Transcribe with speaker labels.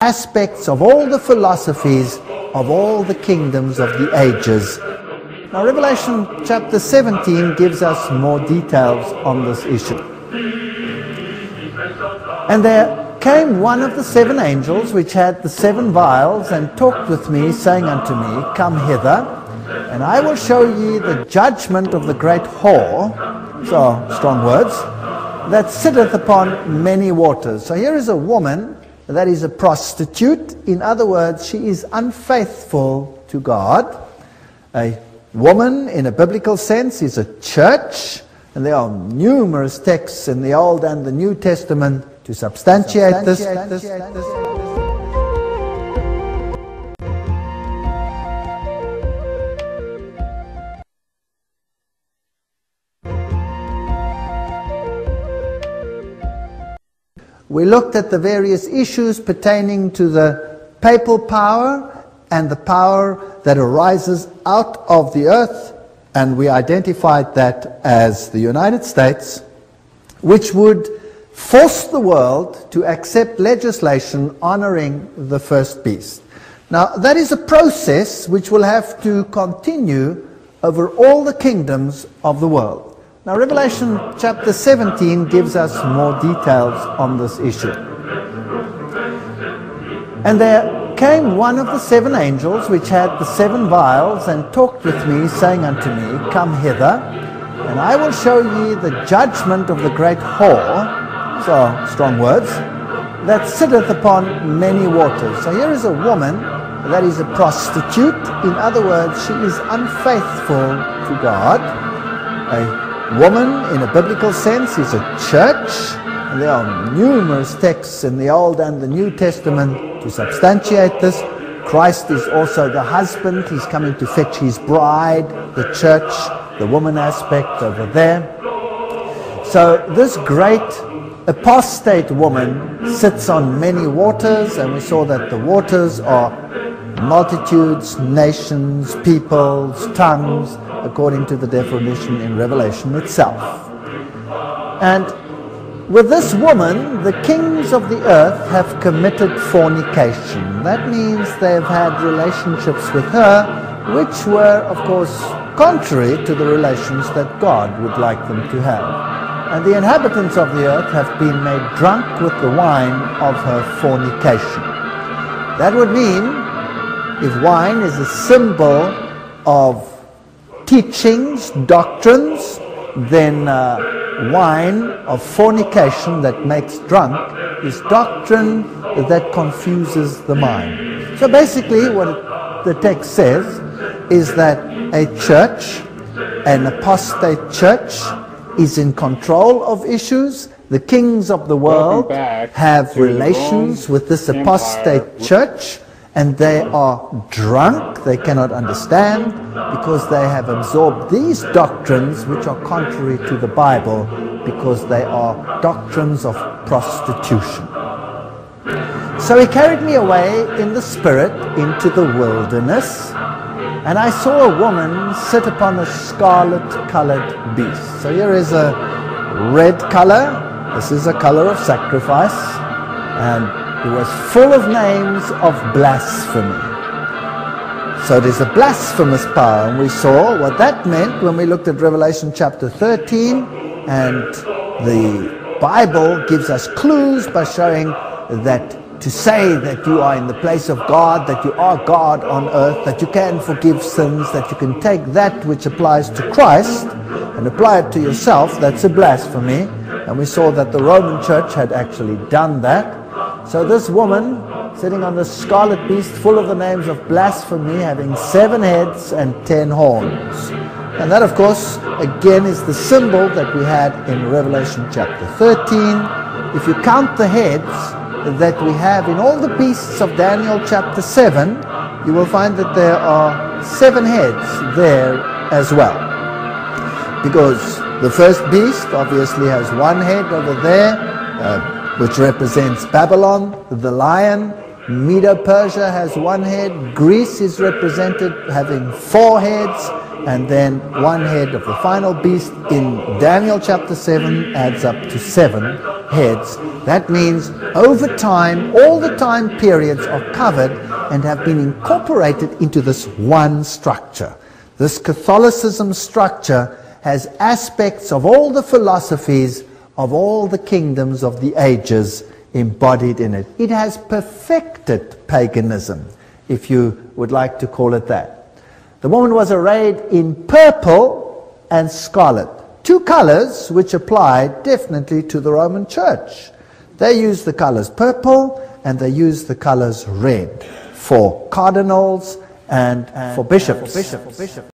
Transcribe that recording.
Speaker 1: aspects of all the philosophies of all the kingdoms of the ages. Now, Revelation chapter 17 gives us more details on this issue. And there came one of the seven angels which had the seven vials, and talked with me, saying unto me, Come hither, and I will show ye the judgment of the great whore, so strong words, that sitteth upon many waters. So here is a woman that is a prostitute. In other words, she is unfaithful to God. A woman, in a biblical sense, is a church, and there are numerous texts in the Old and the New Testament to substantiate this. We looked at the various issues pertaining to the papal power and the power that arises out of the earth, and we identified that as the United States, which would force the world to accept legislation honoring the first beast. Now, that is a process which will have to continue over all the kingdoms of the world. Now, Revelation chapter 17 gives us more details on this issue. And there came one of the seven angels which had the seven vials, and talked with me, saying unto me, Come hither, and I will show ye the judgment of the great whore, so strong words, that sitteth upon many waters. So here is a woman that is a prostitute. In other words, she is unfaithful to God. A woman, in a biblical sense, is a church, and there are numerous texts in the Old and the New Testament to substantiate this. Christ is also the husband. He's coming to fetch his bride, the church, the woman aspect over there. So this great apostate woman sits on many waters, and we saw that the waters are multitudes, nations, peoples, tongues, according to the definition in Revelation itself. And with this woman, the kings of the earth have committed fornication. That means they've had relationships with her, which were, of course, contrary to the relations that God would like them to have. And the inhabitants of the earth have been made drunk with the wine of her fornication. That would mean, if wine is a symbol of teachings, doctrines, then wine of fornication that makes drunk is doctrine that confuses the mind. So basically what the text says is that a church, an apostate church, is in control of issues. The kings of the world have relations with this apostate church, and they are drunk. They cannot understand because they have absorbed these doctrines which are contrary to the Bible, because they are doctrines of prostitution. So he carried me away in the spirit into the wilderness, and I saw a woman sit upon a scarlet-colored beast. So here is a red color. This is a color of sacrifice, and it was full of names of blasphemy. So there's a blasphemous power, and we saw what that meant when we looked at Revelation chapter 13, and the Bible gives us clues by showing that to say that you are in the place of God, that you are God on earth, that you can forgive sins, that you can take that which applies to Christ and apply it to yourself, that's a blasphemy. And we saw that the Roman church had actually done that. So this woman sitting on the scarlet beast, full of the names of blasphemy, having 7 heads and 10 horns. And that, of course, again is the symbol that we had in Revelation chapter 13. If you count the heads that we have in all the beasts of Daniel chapter 7, you will find that there are 7 heads there as well. Because the first beast obviously has 1 head over there, which represents Babylon, the lion. Medo-Persia has 1 head. Greece is represented having 4 heads, and then 1 head of the final beast in Daniel chapter 7 adds up to 7 heads. That means over time, all the time periods are covered and have been incorporated into this one structure. This Catholicism structure has aspects of all the philosophies of all the kingdoms of the ages embodied in it. It has perfected paganism, if you would like to call it that. The woman was arrayed in purple and scarlet, two colors which apply definitely to the Roman Church. They use the colors purple and they use the colors red for cardinals and for bishops.